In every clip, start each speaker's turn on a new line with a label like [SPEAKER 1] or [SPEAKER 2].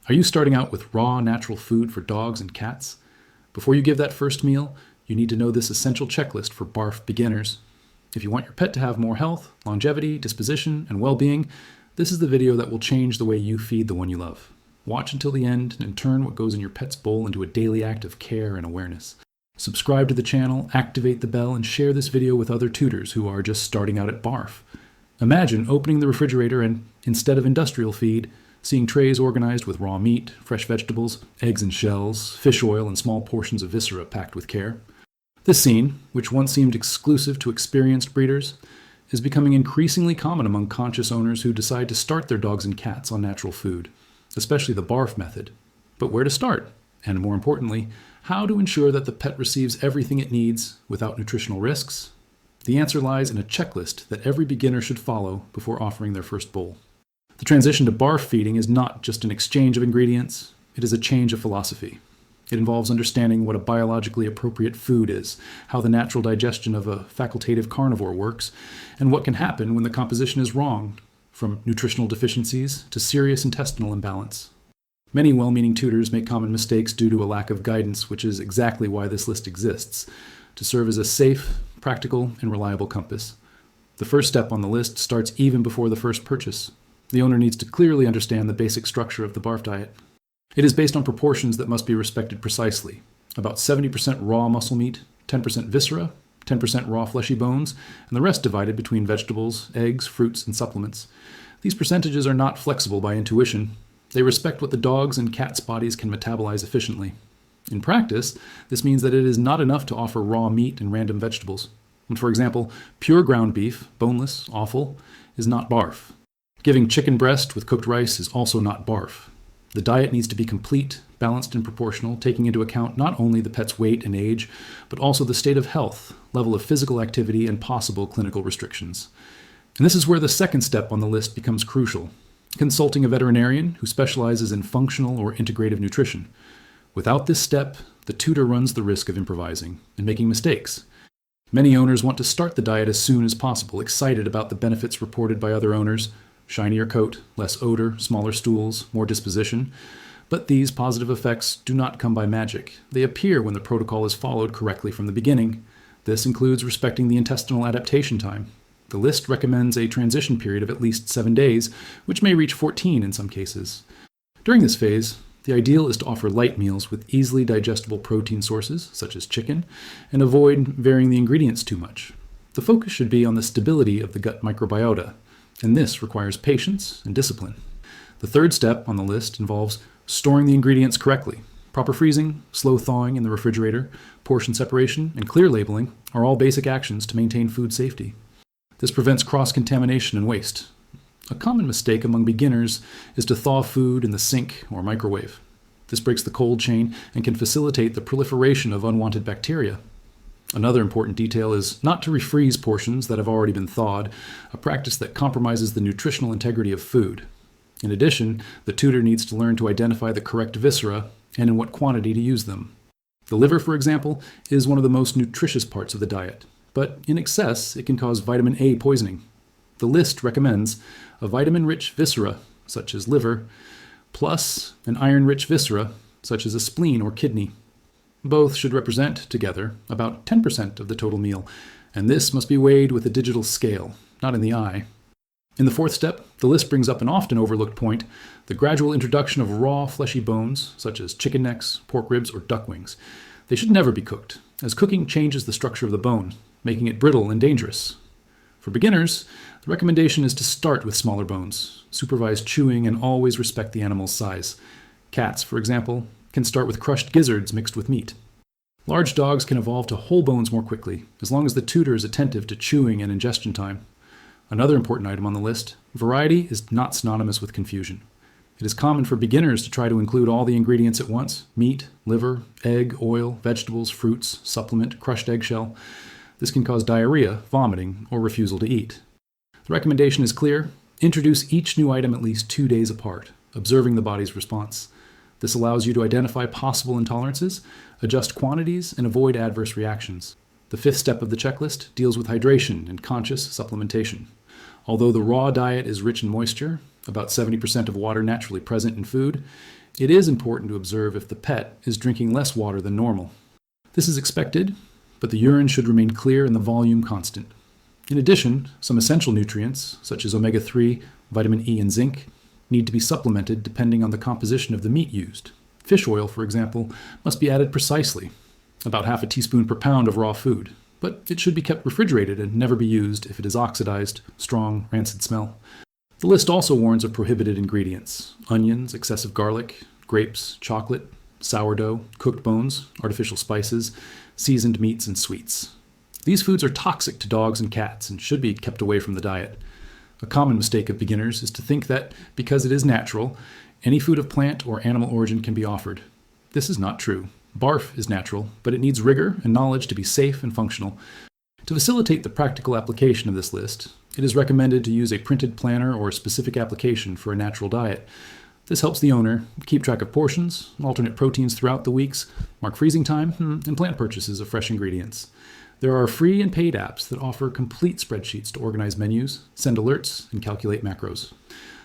[SPEAKER 1] Are you starting out with raw, natural food for dogs and cats? Before you give that first meal, you need to know this essential checklist for BARF beginners. If you want your pet to have more health, longevity, disposition, and well-being, this is the video that will change the way you feed the one you love. Watch until the end and turn what goes in your pet's bowl into a daily act of care and awareness. Subscribe to the channel, activate the bell, and share this video with other tutors who are just starting out at BARF. Imagine opening the refrigerator and, instead of industrial feed, seeing trays organized with raw meat, fresh vegetables, eggs and shells, fish oil, and small portions of viscera packed with care. This scene, which once seemed exclusive to experienced breeders, is becoming increasingly common among conscious owners who decide to start their dogs and cats on natural food, especially the BARF method. But where to start? And more importantly, how to ensure that the pet receives everything it needs without nutritional risks? The answer lies in a checklist that every beginner should follow before offering their first bowl. The transition to BARF feeding is not just an exchange of ingredients, it is a change of philosophy. It involves understanding what a biologically appropriate food is, how the natural digestion of a facultative carnivore works, and what can happen when the composition is wrong, from nutritional deficiencies to serious intestinal imbalance. Many well-meaning tutors make common mistakes due to a lack of guidance, which is exactly why this list exists, to serve as a safe, practical, and reliable compass. The first step on the list starts even before the first purchase. The owner needs to clearly understand the basic structure of the BARF diet. It is based on proportions that must be respected precisely. About 70% raw muscle meat, 10% viscera, 10% raw fleshy bones, and the rest divided between vegetables, eggs, fruits, and supplements. These percentages are not flexible by intuition. They respect what the dog's and cat's bodies can metabolize efficiently. In practice, this means that it is not enough to offer raw meat and random vegetables. And for example, pure ground beef, boneless, offal, is not BARF. Giving chicken breast with cooked rice is also not BARF. The diet needs to be complete, balanced, and proportional, taking into account not only the pet's weight and age, but also the state of health, level of physical activity, and possible clinical restrictions. And this is where the second step on the list becomes crucial: consulting a veterinarian who specializes in functional or integrative nutrition. Without this step, the tutor runs the risk of improvising and making mistakes. Many owners want to start the diet as soon as possible, excited about the benefits reported by other owners: shinier coat, less odor, smaller stools, more disposition. But these positive effects do not come by magic. They appear when the protocol is followed correctly from the beginning. This includes respecting the intestinal adaptation time. The list recommends a transition period of at least 7 days, which may reach 14 in some cases. During this phase, the ideal is to offer light meals with easily digestible protein sources, such as chicken, and avoid varying the ingredients too much. The focus should be on the stability of the gut microbiota, and this requires patience and discipline. The third step on the list involves storing the ingredients correctly. Proper freezing, slow thawing in the refrigerator, portion separation, and clear labeling are all basic actions to maintain food safety. This prevents cross-contamination and waste. A common mistake among beginners is to thaw food in the sink or microwave. This breaks the cold chain and can facilitate the proliferation of unwanted bacteria. Another important detail is not to refreeze portions that have already been thawed, a practice that compromises the nutritional integrity of food. In addition, the tutor needs to learn to identify the correct viscera and in what quantity to use them. The liver, for example, is one of the most nutritious parts of the diet, but in excess, it can cause vitamin A poisoning. The list recommends a vitamin-rich viscera, such as liver, plus an iron-rich viscera, such as a spleen or kidney. Both should represent, together, about 10% of the total meal, and this must be weighed with a digital scale, not in the eye. In the fourth step, the list brings up an often overlooked point: the gradual introduction of raw fleshy bones, such as chicken necks, pork ribs, or duck wings. They should never be cooked, as cooking changes the structure of the bone, making it brittle and dangerous. For beginners, the recommendation is to start with smaller bones, supervise chewing, and always respect the animal's size. Cats, for example, can start with crushed gizzards mixed with meat. Large dogs can evolve to whole bones more quickly, as long as the tutor is attentive to chewing and ingestion time. Another important item on the list: variety is not synonymous with confusion. It is common for beginners to try to include all the ingredients at once: meat, liver, egg, oil, vegetables, fruits, supplement, crushed eggshell. This can cause diarrhea, vomiting, or refusal to eat. The recommendation is clear: introduce each new item at least 2 days apart, observing the body's response. This allows you to identify possible intolerances, adjust quantities, and avoid adverse reactions. The fifth step of the checklist deals with hydration and conscious supplementation. Although the raw diet is rich in moisture, about 70% of water naturally present in food, It is important to observe if the pet is drinking less water than normal. This is expected, but the urine should remain clear and the volume constant. In addition, some essential nutrients, such as omega-3, vitamin E, and zinc, need to be supplemented depending on the composition of the meat used. Fish oil, for example, must be added precisely, about half a teaspoon per pound of raw food, but it should be kept refrigerated and never be used if it is oxidized, strong, rancid smell. The list also warns of prohibited ingredients: onions, excessive garlic, grapes, chocolate, sourdough, cooked bones, artificial spices, seasoned meats, and sweets. These foods are toxic to dogs and cats and should be kept away from the diet. A common mistake of beginners is to think that because it is natural, any food of plant or animal origin can be offered. This is not true. BARF is natural, but it needs rigor and knowledge to be safe and functional. To facilitate the practical application of this list, it is recommended to use a printed planner or specific application for a natural diet. This helps the owner keep track of portions, alternate proteins throughout the weeks, mark freezing time, and plan purchases of fresh ingredients. There are free and paid apps that offer complete spreadsheets to organize menus, send alerts, and calculate macros.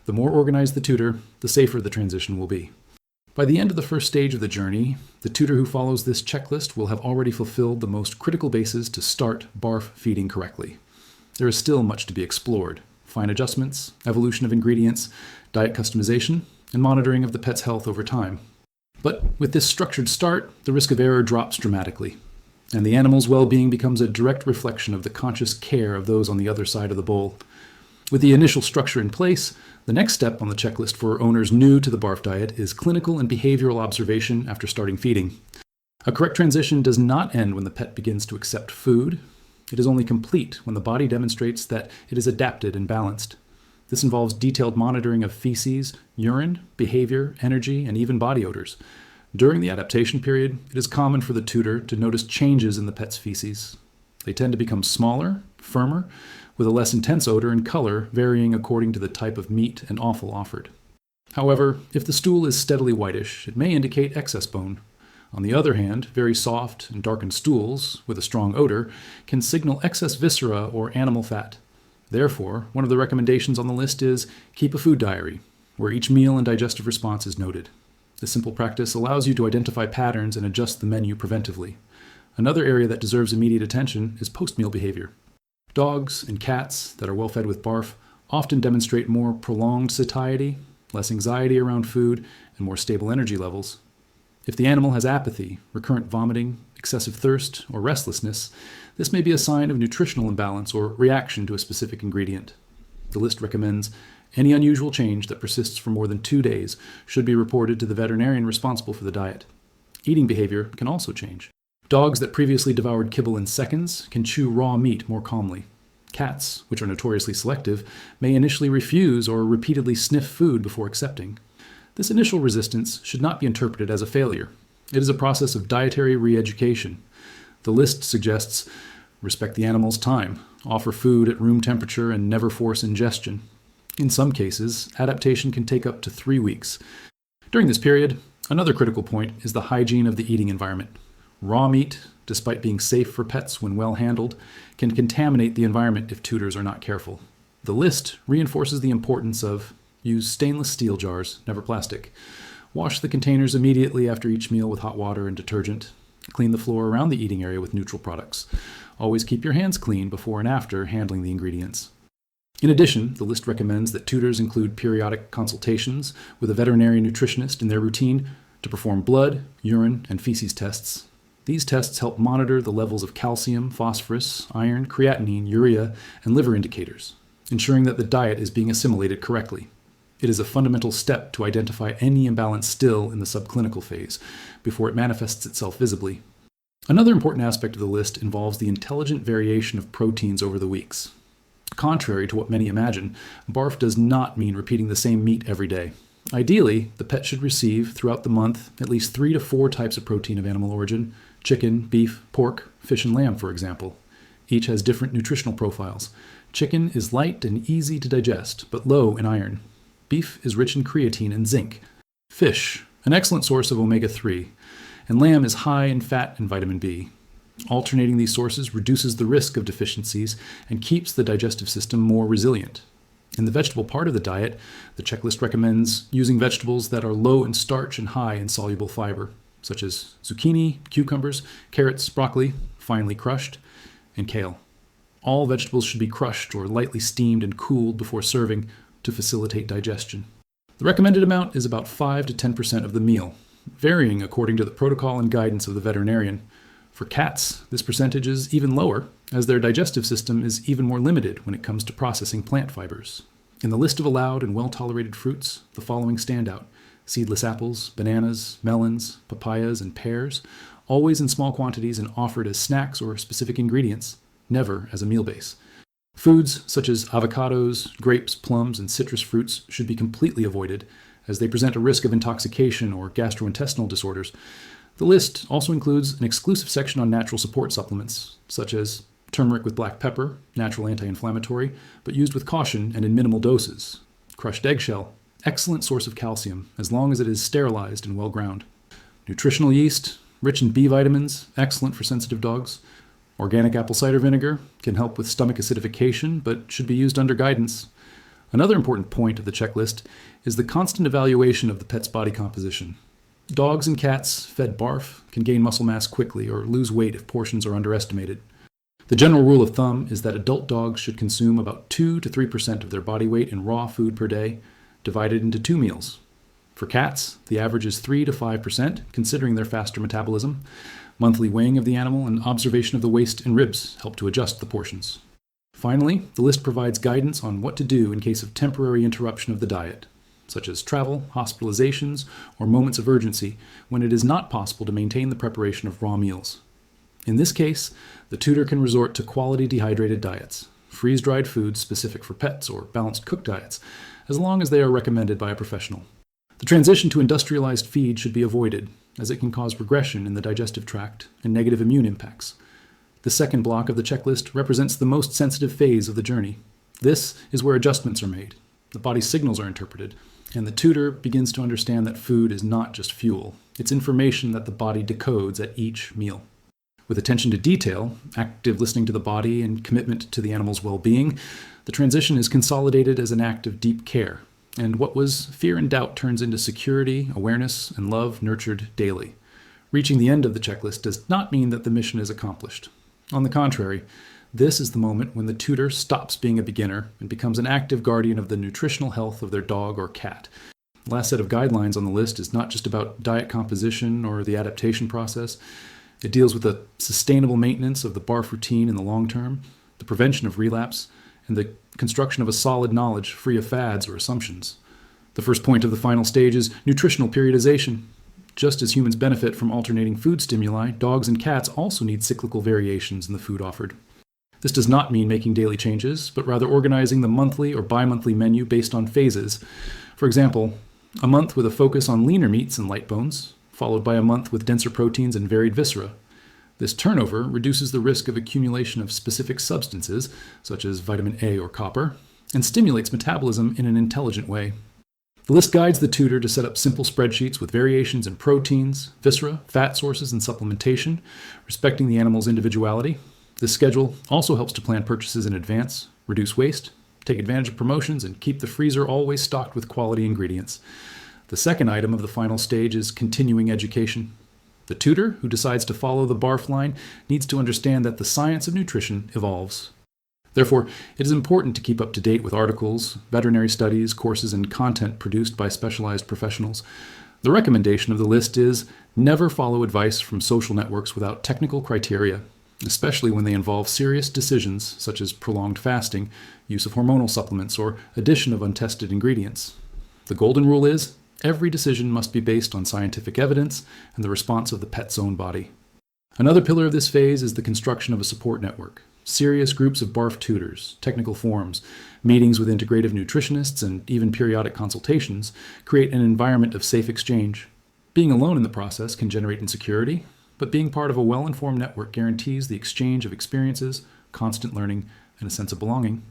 [SPEAKER 1] The more organized the tutor, the safer the transition will be. By the end of the first stage of the journey, the tutor who follows this checklist will have already fulfilled the most critical bases to start BARF feeding correctly. There is still much to be explored: fine adjustments, evolution of ingredients, diet customization, and monitoring of the pet's health over time. But with this structured start, the risk of error drops dramatically, and the animal's well-being becomes a direct reflection of the conscious care of those on the other side of the bowl. With the initial structure in place, the next step on the checklist for owners new to the BARF diet is clinical and behavioral observation after starting feeding. A correct transition does not end when the pet begins to accept food. It is only complete when the body demonstrates that it is adapted and balanced. This involves detailed monitoring of feces, urine, behavior, energy, and even body odors. During the adaptation period, it is common for the tutor to notice changes in the pet's feces. They tend to become smaller, firmer, with a less intense odor and color varying according to the type of meat and offal offered. However, if the stool is steadily whitish, it may indicate excess bone. On the other hand, very soft and darkened stools, with a strong odor, can signal excess viscera or animal fat. Therefore, one of the recommendations on the list is keep a food diary, where each meal and digestive response is noted. This simple practice allows you to identify patterns and adjust the menu preventively. Another area that deserves immediate attention is post-meal behavior. Dogs and cats that are well fed with BARF often demonstrate more prolonged satiety, less anxiety around food, and more stable energy levels. If the animal has apathy, recurrent vomiting, excessive thirst, or restlessness, this may be a sign of nutritional imbalance or reaction to a specific ingredient. The list recommends any unusual change that persists for more than 2 days should be reported to the veterinarian responsible for the diet. Eating behavior can also change. Dogs that previously devoured kibble in seconds can chew raw meat more calmly. Cats, which are notoriously selective, may initially refuse or repeatedly sniff food before accepting. This initial resistance should not be interpreted as a failure. It is a process of dietary re-education. The list suggests respect the animal's time, offer food at room temperature, and never force ingestion. In some cases, adaptation can take up to 3 weeks. During this period, another critical point is the hygiene of the eating environment. Raw meat, despite being safe for pets when well handled, can contaminate the environment if tutors are not careful. The list reinforces the importance of use stainless steel jars, never plastic. Wash the containers immediately after each meal with hot water and detergent. Clean the floor around the eating area with neutral products. Always keep your hands clean before and after handling the ingredients. In addition, the list recommends that tutors include periodic consultations with a veterinary nutritionist in their routine to perform blood, urine, and feces tests. These tests help monitor the levels of calcium, phosphorus, iron, creatinine, urea, and liver indicators, ensuring that the diet is being assimilated correctly. It is a fundamental step to identify any imbalance still in the subclinical phase, before it manifests itself visibly. Another important aspect of the list involves the intelligent variation of proteins over the weeks. Contrary to what many imagine, BARF does not mean repeating the same meat every day. Ideally, the pet should receive, throughout the month, at least 3 to 4 types of protein of animal origin: chicken, beef, pork, fish, and lamb, for example. Each has different nutritional profiles. Chicken is light and easy to digest, but low in iron. Beef is rich in creatine and zinc. Fish, an excellent source of omega-3, and lamb is high in fat and vitamin B. Alternating these sources reduces the risk of deficiencies and keeps the digestive system more resilient. In the vegetable part of the diet, the checklist recommends using vegetables that are low in starch and high in soluble fiber, such as zucchini, cucumbers, carrots, broccoli, finely crushed, and kale. All vegetables should be crushed or lightly steamed and cooled before serving to facilitate digestion. The recommended amount is about 5 to 10% of the meal, varying according to the protocol and guidance of the veterinarian. For cats, this percentage is even lower, as their digestive system is even more limited when it comes to processing plant fibers. In the list of allowed and well-tolerated fruits, the following stand out: seedless apples, bananas, melons, papayas, and pears, always in small quantities and offered as snacks or specific ingredients, never as a meal base. Foods such as avocados, grapes, plums, and citrus fruits should be completely avoided, as they present a risk of intoxication or gastrointestinal disorders. The list also includes an exclusive section on natural support supplements, such as turmeric with black pepper, natural anti-inflammatory, but used with caution and in minimal doses. Crushed eggshell, excellent source of calcium, as long as it is sterilized and well ground. Nutritional yeast, rich in B vitamins, excellent for sensitive dogs. Organic apple cider vinegar can help with stomach acidification, but should be used under guidance. Another important point of the checklist is the constant evaluation of the pet's body composition. Dogs and cats fed BARF can gain muscle mass quickly or lose weight if portions are underestimated. The general rule of thumb is that adult dogs should consume about 2 to 3% of their body weight in raw food per day, divided into 2 meals. For cats, the average is 3 to 5%, considering their faster metabolism. Monthly weighing of the animal and observation of the waist and ribs help to adjust the portions. Finally, the list provides guidance on what to do in case of temporary interruption of the diet, such as travel, hospitalizations, or moments of urgency when it is not possible to maintain the preparation of raw meals. In this case, the tutor can resort to quality dehydrated diets, freeze-dried foods specific for pets, or balanced cooked diets, as long as they are recommended by a professional. The transition to industrialized feed should be avoided, as it can cause regression in the digestive tract and negative immune impacts. The second block of the checklist represents the most sensitive phase of the journey. This is where adjustments are made, the body's signals are interpreted, and the tutor begins to understand that food is not just fuel. It's information that the body decodes at each meal. With attention to detail, active listening to the body, and commitment to the animal's well-being, the transition is consolidated as an act of deep care, and what was fear and doubt turns into security, awareness, and love nurtured daily. Reaching the end of the checklist does not mean that the mission is accomplished. On the contrary, this is the moment when the tutor stops being a beginner and becomes an active guardian of the nutritional health of their dog or cat. The last set of guidelines on the list is not just about diet composition or the adaptation process. It deals with the sustainable maintenance of the BARF routine in the long term, the prevention of relapse, and the construction of a solid knowledge free of fads or assumptions. The first point of the final stage is nutritional periodization. Just as humans benefit from alternating food stimuli, dogs and cats also need cyclical variations in the food offered. This does not mean making daily changes, but rather organizing the monthly or bi-monthly menu based on phases. For example, a month with a focus on leaner meats and light bones, followed by a month with denser proteins and varied viscera. This turnover reduces the risk of accumulation of specific substances, such as vitamin A or copper, and stimulates metabolism in an intelligent way. The list guides the tutor to set up simple spreadsheets with variations in proteins, viscera, fat sources, and supplementation, respecting the animal's individuality. This schedule also helps to plan purchases in advance, reduce waste, take advantage of promotions, and keep the freezer always stocked with quality ingredients. The second item of the final stage is continuing education. The tutor who decides to follow the BARF line needs to understand that the science of nutrition evolves. Therefore, it is important to keep up to date with articles, veterinary studies, courses, and content produced by specialized professionals. The recommendation of the list is never follow advice from social networks without technical criteria, especially when they involve serious decisions such as prolonged fasting, use of hormonal supplements, or addition of untested ingredients. The golden rule is every decision must be based on scientific evidence and the response of the pet's own body. Another pillar of this phase is the construction of a support network. Serious groups of BARF tutors, technical forums, meetings with integrative nutritionists, and even periodic consultations create an environment of safe exchange. Being alone in the process can generate insecurity, but being part of a well-informed network guarantees the exchange of experiences, constant learning, and a sense of belonging.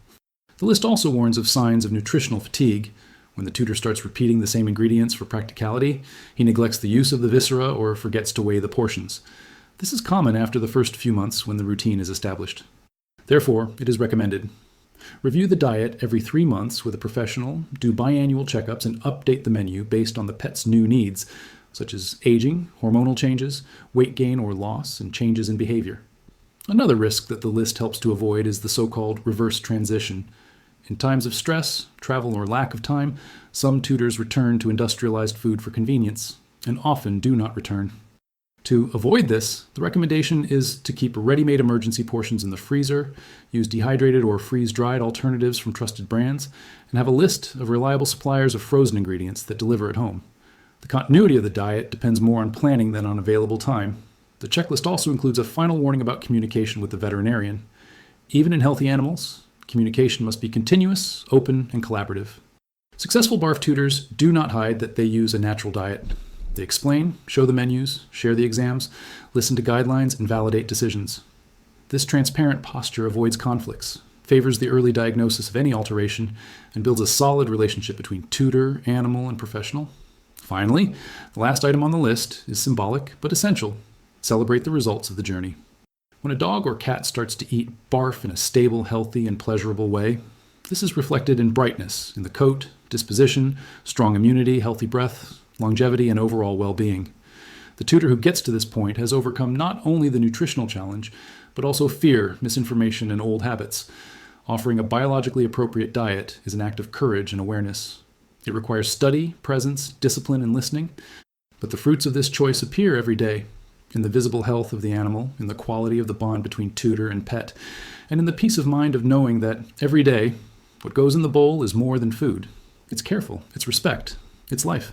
[SPEAKER 1] The list also warns of signs of nutritional fatigue. When the tutor starts repeating the same ingredients for practicality, he neglects the use of the viscera or forgets to weigh the portions. This is common after the first few months when the routine is established. Therefore, it is recommended: Review the diet every 3 months with a professional, do biannual checkups, and update the menu based on the pet's new needs, such as aging, hormonal changes, weight gain or loss, and changes in behavior. Another risk that the list helps to avoid is the so-called reverse transition. In times of stress, travel, or lack of time, some tutors return to industrialized food for convenience, and often do not return. To avoid this, the recommendation is to keep ready-made emergency portions in the freezer, use dehydrated or freeze-dried alternatives from trusted brands, and have a list of reliable suppliers of frozen ingredients that deliver at home. The continuity of the diet depends more on planning than on available time. The checklist also includes a final warning about communication with the veterinarian. Even in healthy animals, communication must be continuous, open, and collaborative. Successful BARF tutors do not hide that they use a natural diet. They explain, show the menus, share the exams, listen to guidelines, and validate decisions. This transparent posture avoids conflicts, favors the early diagnosis of any alteration, and builds a solid relationship between tutor, animal, and professional. Finally, the last item on the list is symbolic but essential. Celebrate the results of the journey. When a dog or cat starts to eat BARF in a stable, healthy, and pleasurable way, this is reflected in brightness in the coat, disposition, strong immunity, healthy breath, longevity, and overall well-being. The tutor who gets to this point has overcome not only the nutritional challenge, but also fear, misinformation, and old habits. Offering a biologically appropriate diet is an act of courage and awareness. It requires study, presence, discipline, and listening, but the fruits of this choice appear every day, in the visible health of the animal, in the quality of the bond between tutor and pet, and in the peace of mind of knowing that every day, what goes in the bowl is more than food. It's careful, it's respect, it's life.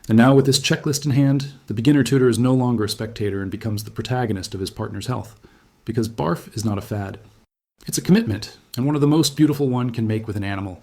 [SPEAKER 1] And now with this checklist in hand, the beginner tutor is no longer a spectator and becomes the protagonist of his partner's health. Because BARF is not a fad. It's a commitment, and one of the most beautiful one can make with an animal.